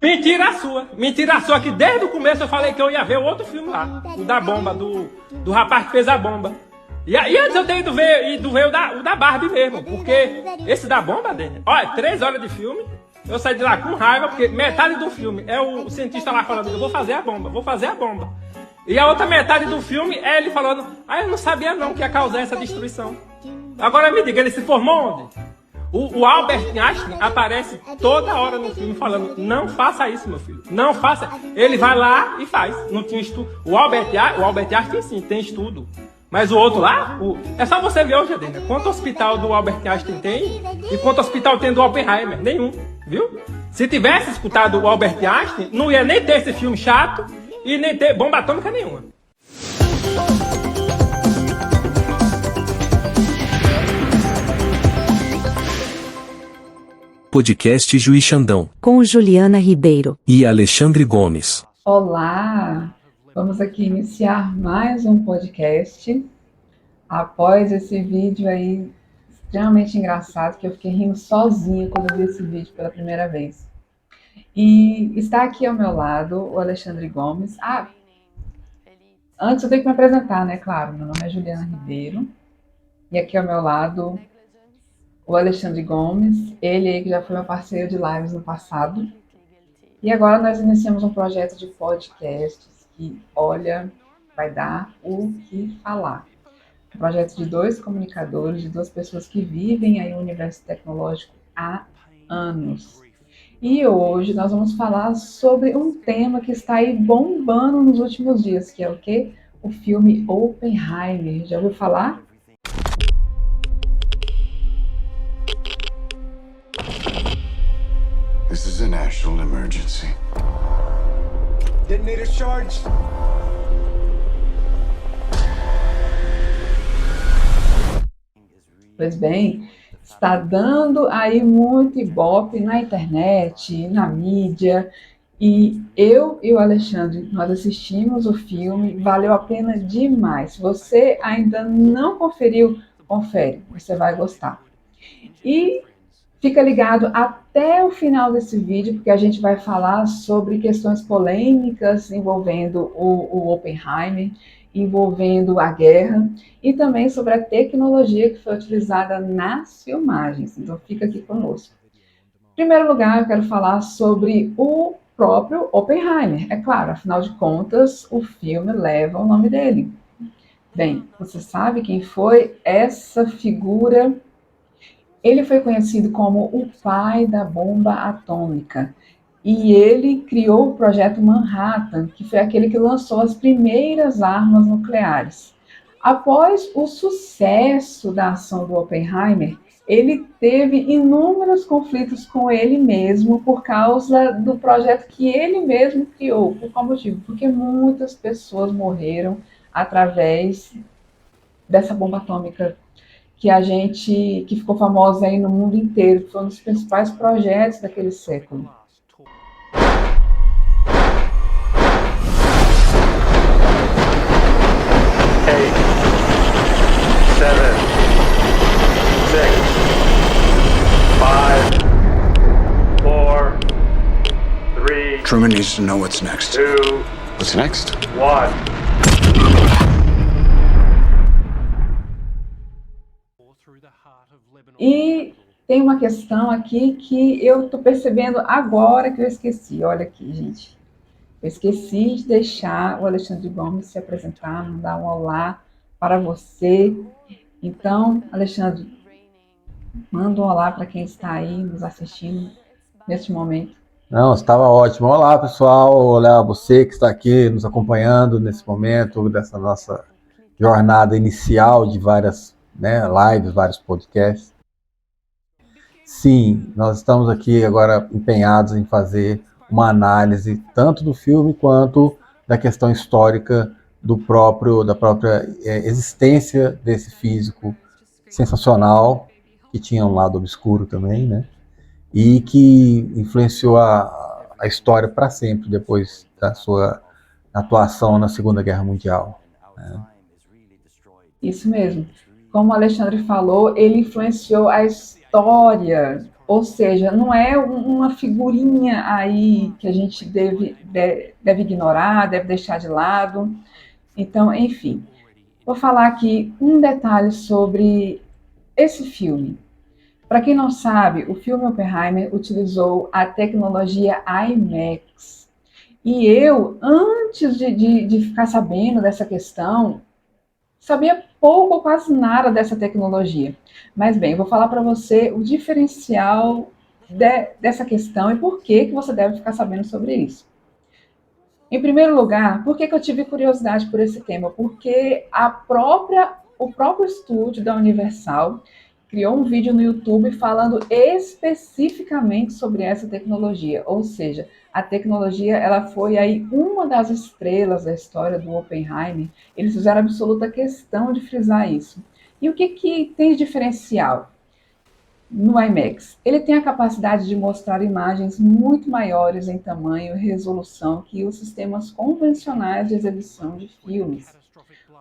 Mentira sua, que desde o começo eu falei que eu ia ver o outro filme lá, o da bomba, do rapaz que fez a bomba. E antes eu tenho ido ver o da Barbie mesmo, porque esse da bomba, Daniel, olha, 3 horas de filme, eu saí de lá com raiva, porque metade do filme é o cientista lá falando, eu vou fazer a bomba. E a outra metade do filme é ele falando, eu não sabia não que ia causar essa destruição. Agora me diga, ele se formou onde? O Albert Einstein aparece toda hora no filme falando, não faça isso, meu filho, não faça. Ele vai lá e faz, não tinha estudo. O Albert Einstein sim, tem estudo. Mas o outro lá, é só você ver hoje, Adena, quanto hospital do Albert Einstein tem e quanto hospital tem do Oppenheimer. Nenhum, viu? Se tivesse escutado o Albert Einstein, não ia nem ter esse filme chato e nem ter bomba atômica nenhuma. Podcast Juiz Xandão, com Juliana Ribeiro e Alexandre Gomes. Olá! Vamos aqui iniciar mais um podcast após esse vídeo aí extremamente engraçado, que eu fiquei rindo sozinha quando eu vi esse vídeo pela primeira vez. E está aqui ao meu lado o Alexandre Gomes. Antes eu tenho que me apresentar, né? Claro, meu nome é Juliana Ribeiro e aqui ao meu lado o Alexandre Gomes, ele aí que já foi meu parceiro de lives no passado. E agora nós iniciamos um projeto de podcasts que, olha, vai dar o que falar. Um projeto de 2 comunicadores, de 2 pessoas que vivem aí o universo tecnológico há anos. E hoje nós vamos falar sobre um tema que está aí bombando nos últimos dias, que é o quê? O filme Oppenheimer. Já ouviu falar? This is a national emergency. Detonator charged. Pois bem, está dando aí muito ibope na internet, na mídia, e eu e o Alexandre, nós assistimos o filme, valeu a pena demais. Se você ainda não conferiu, confere, você vai gostar. E fica ligado até o final desse vídeo, porque a gente vai falar sobre questões polêmicas envolvendo o Oppenheimer, envolvendo a guerra, e também sobre a tecnologia que foi utilizada nas filmagens. Então fica aqui conosco. Em primeiro lugar, eu quero falar sobre o próprio Oppenheimer. É claro, afinal de contas, o filme leva o nome dele. Bem, você sabe quem foi essa figura? Ele foi conhecido como o pai da bomba atômica e ele criou o projeto Manhattan, que foi aquele que lançou as primeiras armas nucleares. Após o sucesso da ação do Oppenheimer, ele teve inúmeros conflitos com ele mesmo por causa do projeto que ele mesmo criou. Por qual motivo? Porque muitas pessoas morreram através dessa bomba atômica que ficou famosa aí no mundo inteiro, que foi um dos principais projetos daquele século. Eight, 7, 6, 5, 4, 3. Truman needs to know what's next. 2, What's next? 1. E tem uma questão aqui que eu estou percebendo agora que eu esqueci. Olha aqui, gente. Eu esqueci de deixar o Alexandre Gomes se apresentar, mandar um olá para você. Então, Alexandre, manda um olá para quem está aí nos assistindo neste momento. Não, estava ótimo. Olá, pessoal. Olá a você que está aqui nos acompanhando nesse momento dessa nossa jornada inicial de várias lives, vários podcasts. Sim, nós estamos aqui agora empenhados em fazer uma análise tanto do filme quanto da questão histórica da própria existência desse físico sensacional, que tinha um lado obscuro também, né? E que influenciou a história para sempre depois da sua atuação na Segunda Guerra Mundial, né? Isso mesmo. Como o Alexandre falou, ele influenciou a história Ou seja, não é uma figurinha aí que a gente deve ignorar, deve deixar de lado. Então, enfim, vou falar aqui um detalhe sobre esse filme. Para quem não sabe, o filme Oppenheimer utilizou a tecnologia IMAX. E eu, antes de ficar sabendo dessa questão, sabia pouco ou quase nada dessa tecnologia. Mas bem, eu vou falar para você o diferencial dessa questão e por que você deve ficar sabendo sobre isso. Em primeiro lugar, por que eu tive curiosidade por esse tema? Porque o próprio estúdio da Universal criou um vídeo no YouTube falando especificamente sobre essa tecnologia, ou seja, a tecnologia ela foi aí uma das estrelas da história do Oppenheimer. Eles fizeram absoluta questão de frisar isso. E o que tem de diferencial no IMAX? Ele tem a capacidade de mostrar imagens muito maiores em tamanho e resolução que os sistemas convencionais de exibição de filmes.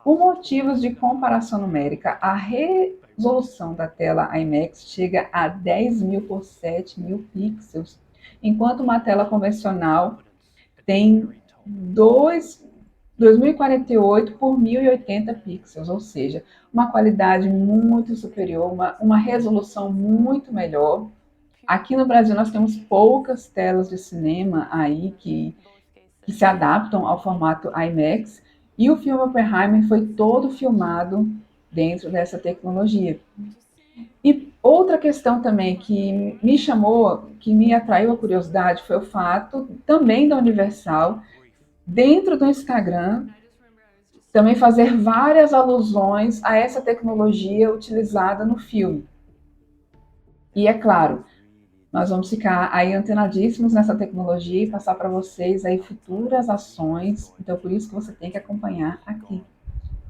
Por motivos de comparação numérica, a resolução da tela IMAX chega a 10.000 por 7.000 pixels, enquanto uma tela convencional tem 2048 por 1080 pixels, ou seja, uma qualidade muito superior, uma resolução muito melhor. Aqui no Brasil nós temos poucas telas de cinema aí que se adaptam ao formato IMAX, e o filme Oppenheimer foi todo filmado dentro dessa tecnologia. E outra questão também que me chamou, que me atraiu a curiosidade, foi o fato também da Universal, dentro do Instagram, também fazer várias alusões a essa tecnologia utilizada no filme. E é claro, nós vamos ficar aí antenadíssimos nessa tecnologia e passar para vocês aí futuras ações. Então, por isso que você tem que acompanhar aqui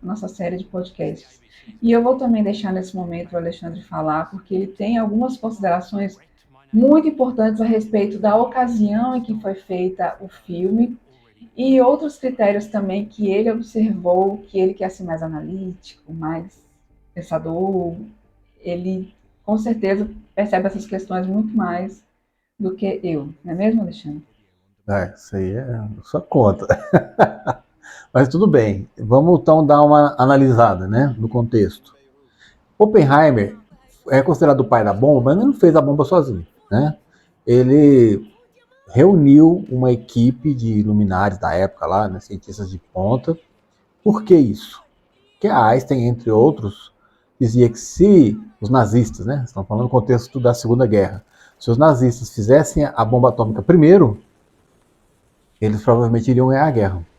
nossa série de podcasts. E eu vou também deixar nesse momento o Alexandre falar, porque ele tem algumas considerações muito importantes a respeito da ocasião em que foi feita o filme e outros critérios também que ele observou, que ele quer ser mais analítico, mais pensador. Ele, com certeza, percebe essas questões muito mais do que eu. Não é mesmo, Alexandre? Isso aí é sua conta. Mas tudo bem, vamos então dar uma analisada, né, no contexto. Oppenheimer é considerado o pai da bomba, mas ele não fez a bomba sozinho, né? Ele reuniu uma equipe de luminares da época lá, né, cientistas de ponta. Por que isso? Porque a Einstein, entre outros, dizia que se os nazistas, né, estão falando no contexto da Segunda Guerra, se os nazistas fizessem a bomba atômica primeiro, eles provavelmente iriam ganhar a guerra.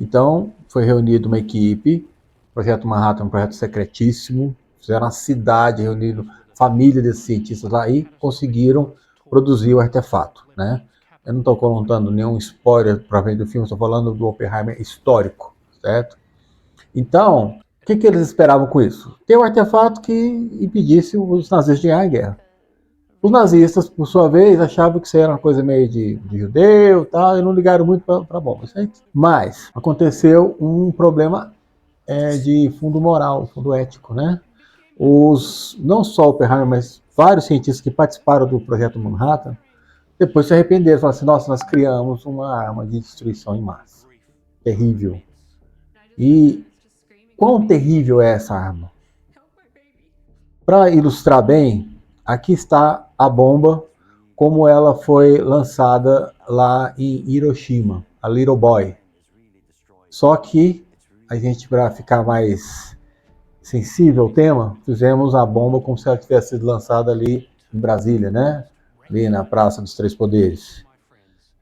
Então, foi reunida uma equipe, o Projeto Manhattan, um projeto secretíssimo, fizeram uma cidade, reunindo família desses cientistas lá e conseguiram produzir o artefato, né? Eu não estou contando nenhum spoiler para ver do filme, estou falando do Oppenheimer histórico, certo? Então, o que eles esperavam com isso? Ter um artefato que impedisse os nazistas de ganhar a guerra. Os nazistas, por sua vez, achavam que isso era uma coisa meio de judeu e tal, e não ligaram muito para a bomba. Mas aconteceu um problema de fundo moral, fundo ético, né? Não só o Oppenheimer, mas vários cientistas que participaram do Projeto Manhattan, depois se arrependeram, falaram assim, nossa, nós criamos uma arma de destruição em massa. Terrível. E quão terrível é essa arma? Para ilustrar bem, aqui está a bomba, como ela foi lançada lá em Hiroshima, a Little Boy. Só que a gente, para ficar mais sensível ao tema, fizemos a bomba como se ela tivesse sido lançada ali em Brasília, né? Ali na Praça dos Três Poderes.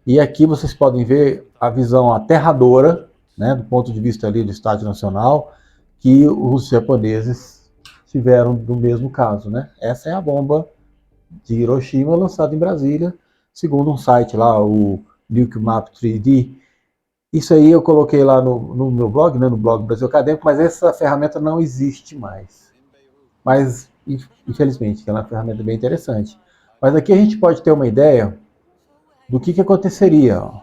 E aqui vocês podem ver a visão aterradora, né, do ponto de vista ali do Estádio Nacional, que os japoneses tiveram do mesmo caso, né? Essa é a bomba de Hiroshima lançada em Brasília, segundo um site lá, o Nuke Map 3D. Isso aí eu coloquei lá no meu blog, né, no blog Brasil Acadêmico, mas essa ferramenta não existe mais. Mas, infelizmente, ela é uma ferramenta bem interessante. Mas aqui a gente pode ter uma ideia do que aconteceria. Ó.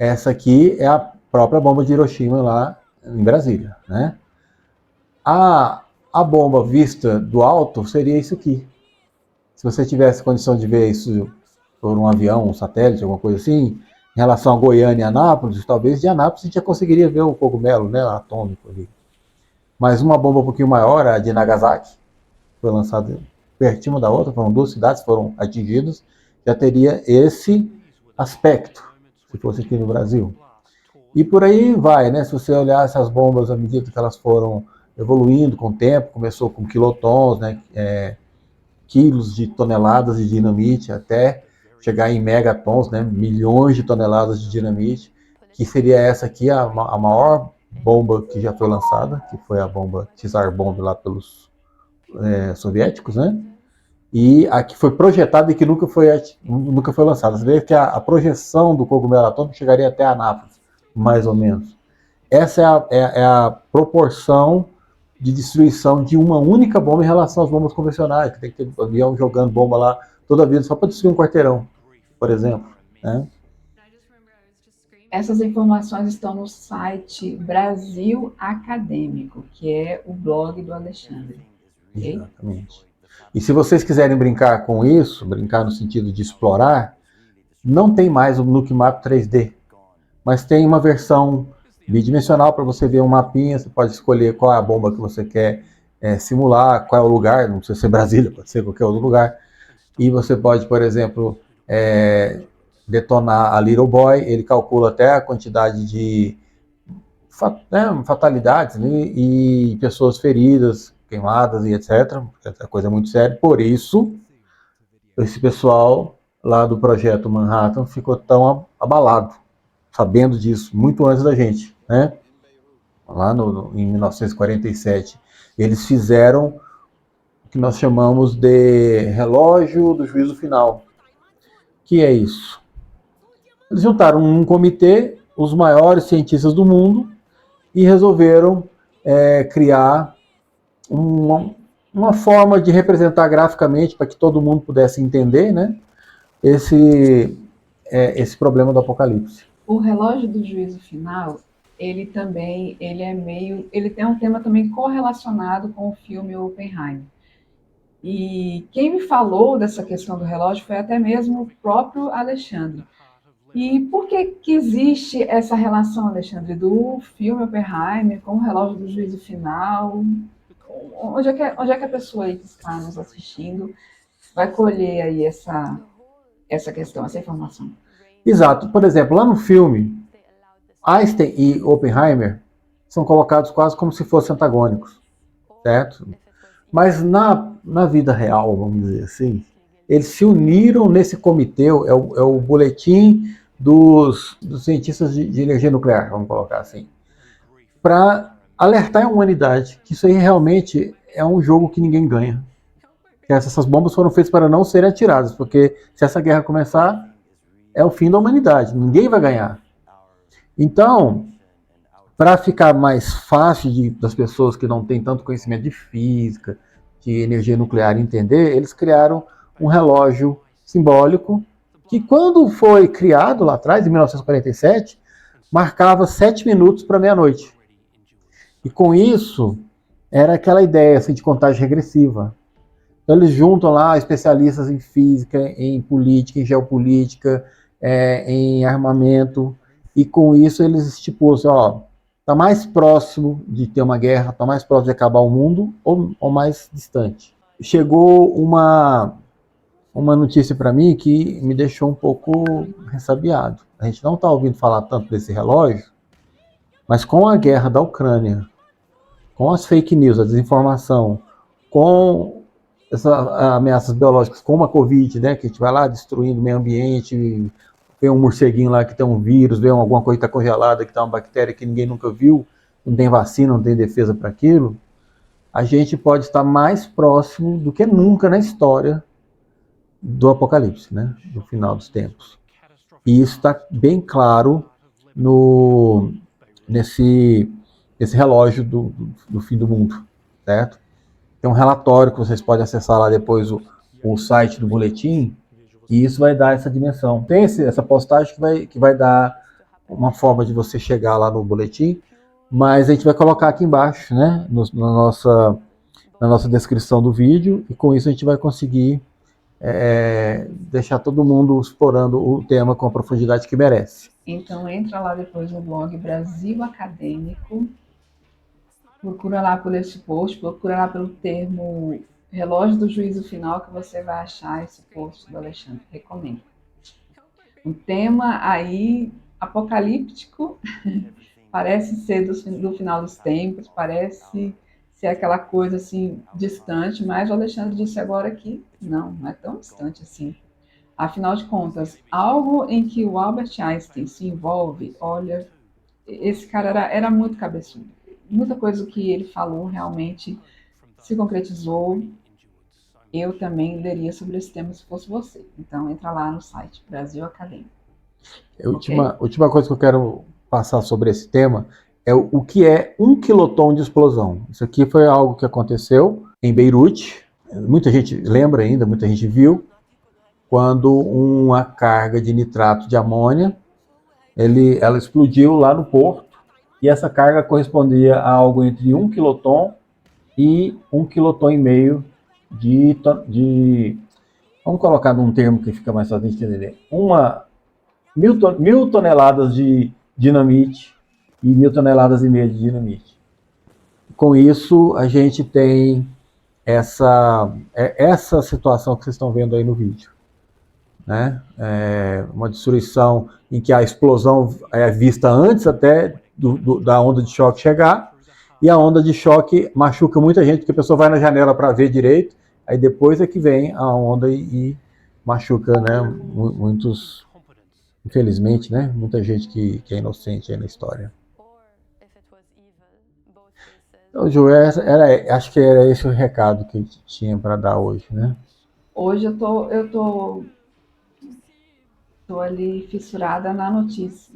Essa aqui é a própria bomba de Hiroshima lá em Brasília, né? A bomba vista do alto seria isso aqui. Se você tivesse condição de ver isso por um avião, um satélite, alguma coisa assim, em relação a Goiânia e Anápolis, talvez de Anápolis a gente já conseguiria ver o cogumelo, né, atômico ali. Mas uma bomba um pouquinho maior, a de Nagasaki, foi lançada pertinho da outra, foram 2 cidades que foram atingidas, já teria esse aspecto, se fosse aqui no Brasil. E por aí vai, né? Se você olhar essas bombas à medida que elas foram evoluindo com o tempo, começou com quilotons, né? Quilos de toneladas de dinamite, até chegar em megatons, né? Milhões de toneladas de dinamite, que seria essa aqui a maior bomba que já foi lançada, que foi a bomba Tsar Bomb lá pelos soviéticos, né? E a que foi projetada e que nunca foi lançada. Você vê que a projeção do cogumelo atômico chegaria até Anápolis, mais ou menos. Essa é a proporção de destruição de uma única bomba em relação às bombas convencionais, que tem que ter avião jogando bomba lá toda a vida só para destruir um quarteirão, por exemplo, né? Essas informações estão no site Brasil Acadêmico, que é o blog do Alexandre. Okay? Exatamente. E se vocês quiserem brincar com isso, brincar no sentido de explorar, não tem mais o NukeMap 3D, mas tem uma versão bidimensional para você ver um mapinha, você pode escolher qual é a bomba que você quer simular, qual é o lugar, não precisa ser Brasília, pode ser qualquer outro lugar, e você pode, por exemplo, detonar a Little Boy, ele calcula até a quantidade de fatalidades, né, e pessoas feridas, queimadas e etc. A coisa é muito séria. Por isso, esse pessoal lá do projeto Manhattan ficou tão abalado, sabendo disso, muito antes da gente, né? Lá em 1947, eles fizeram o que nós chamamos de relógio do juízo final. Que é isso? Eles juntaram num comitê os maiores cientistas do mundo e resolveram criar uma forma de representar graficamente para que todo mundo pudesse entender, né, esse problema do apocalipse. O relógio do juízo final, ele tem um tema também correlacionado com o filme Oppenheimer. E quem me falou dessa questão do relógio foi até mesmo o próprio Alexandre. E por que existe essa relação, Alexandre, do filme Oppenheimer com o relógio do juízo final? Onde é que a pessoa aí que está nos assistindo vai colher aí essa questão, essa informação? Exato. Por exemplo, lá no filme, Einstein e Oppenheimer são colocados quase como se fossem antagônicos, certo? Mas na vida real, vamos dizer assim, eles se uniram nesse comitê, é o boletim dos cientistas de energia nuclear, vamos colocar assim, para alertar a humanidade que isso aí realmente é um jogo que ninguém ganha. Que essas bombas foram feitas para não serem atiradas, porque se essa guerra começar, é o fim da humanidade, ninguém vai ganhar. Então, para ficar mais fácil das pessoas que não têm tanto conhecimento de física, de energia nuclear entender, eles criaram um relógio simbólico que, quando foi criado lá atrás, em 1947, marcava 7 minutos para meia-noite. E com isso, era aquela ideia assim, de contagem regressiva. Então, eles juntam lá especialistas em física, em política, em geopolítica, em armamento, e com isso eles estipulam assim, está mais próximo de ter uma guerra, está mais próximo de acabar o mundo, ou mais distante. Chegou uma notícia para mim que me deixou um pouco ressabiado. A gente não está ouvindo falar tanto desse relógio, mas com a guerra da Ucrânia, com as fake news, a desinformação, com essas ameaças biológicas, como a Covid, né, que a gente vai lá destruindo o meio ambiente, vê um morceguinho lá que tem um vírus, vê alguma coisa que está congelada, que está uma bactéria que ninguém nunca viu, não tem vacina, não tem defesa para aquilo, a gente pode estar mais próximo do que nunca na história do apocalipse, né, do final dos tempos. E isso está bem claro nesse relógio do fim do mundo, certo? Tem um relatório que vocês podem acessar lá depois o site do boletim, e isso vai dar essa dimensão. Tem essa postagem que vai dar uma forma de você chegar lá no boletim, mas a gente vai colocar aqui embaixo, né, na nossa descrição do vídeo, e com isso a gente vai conseguir deixar todo mundo explorando o tema com a profundidade que merece. Então entra lá depois no blog Brasil Acadêmico, procura lá por esse post, procura lá pelo termo relógio do juízo final que você vai achar esse post do Alexandre, recomendo. Um tema aí apocalíptico, parece ser do final dos tempos, parece ser aquela coisa assim distante, mas o Alexandre disse agora que não é tão distante assim. Afinal de contas, algo em que o Albert Einstein se envolve, olha, esse cara era muito cabeçudo. Muita coisa que ele falou realmente se concretizou. Eu também leria sobre esse tema se fosse você. Então entra lá no site Brasil Acadêmico. Última coisa que eu quero passar sobre esse tema é o que é 1 quiloton de explosão. Isso aqui foi algo que aconteceu em Beirute. Muita gente lembra ainda, muita gente viu, quando uma carga de nitrato de amônia, ela explodiu lá no porto, e essa carga correspondia a algo entre 1 quiloton e 1,5 quiloton de... Vamos colocar num termo que fica mais fácil de entender. 1.000 toneladas de dinamite e 1,5 toneladas de dinamite. Com isso, a gente tem essa situação que vocês estão vendo aí no vídeo. Né? Uma destruição em que a explosão é vista antes até da onda de choque chegar, e a onda de choque machuca muita gente, porque a pessoa vai na janela para ver direito, aí depois é que vem a onda e machuca, né, muitos, infelizmente, né, muita gente que é inocente aí na história. Então, Ju, acho que era esse o recado que a gente tinha para dar hoje, né? Hoje eu tô ali fissurada na notícia,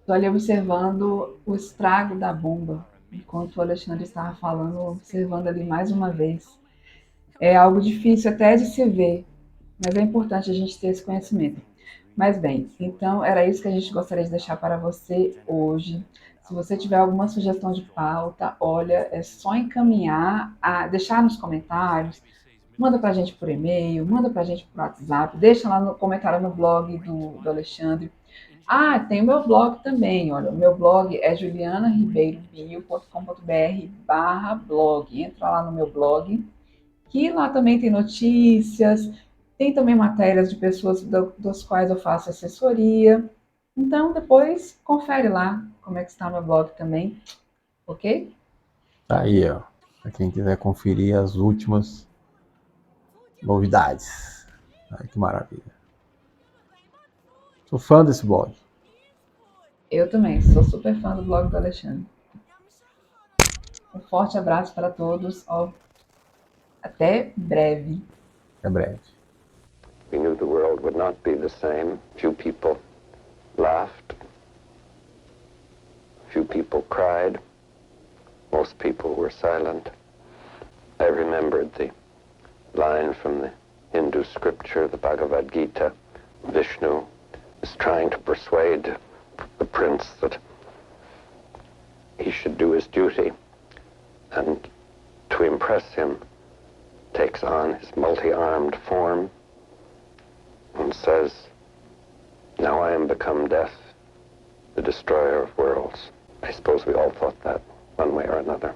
tô ali observando o estrago da bomba, enquanto o Alexandre estava falando, observando ali mais uma vez. É algo difícil até de se ver, mas é importante a gente ter esse conhecimento. Mas bem, então era isso que a gente gostaria de deixar para você hoje. Se você tiver alguma sugestão de pauta, olha, é só encaminhar, deixar nos comentários, manda pra gente por e-mail, manda pra gente por WhatsApp, deixa lá no comentário no blog do Alexandre. Tem o meu blog também, olha, o meu blog é julianaribeirobio.com.br/blog. Entra lá no meu blog, que lá também tem notícias, tem também matérias de pessoas das quais eu faço assessoria. Então, depois, confere lá como é que está o meu blog também, ok? Tá aí, ó, para quem quiser conferir as últimas novidades. Ai, que maravilha. Sou fã desse blog. Eu também, sou super fã do blog do Alexandre. Um forte abraço para todos. Até breve. Até breve. We knew the world would not be the same. Few people laughed. Few people cried. Most people were silent. I remembered the line from the Hindu scripture, the Bhagavad Gita. Vishnu is trying to persuade the prince that he should do his duty, and to impress him takes on his multi-armed form and says, "Now I am become death, the destroyer of worlds." I suppose we all thought that one way or another.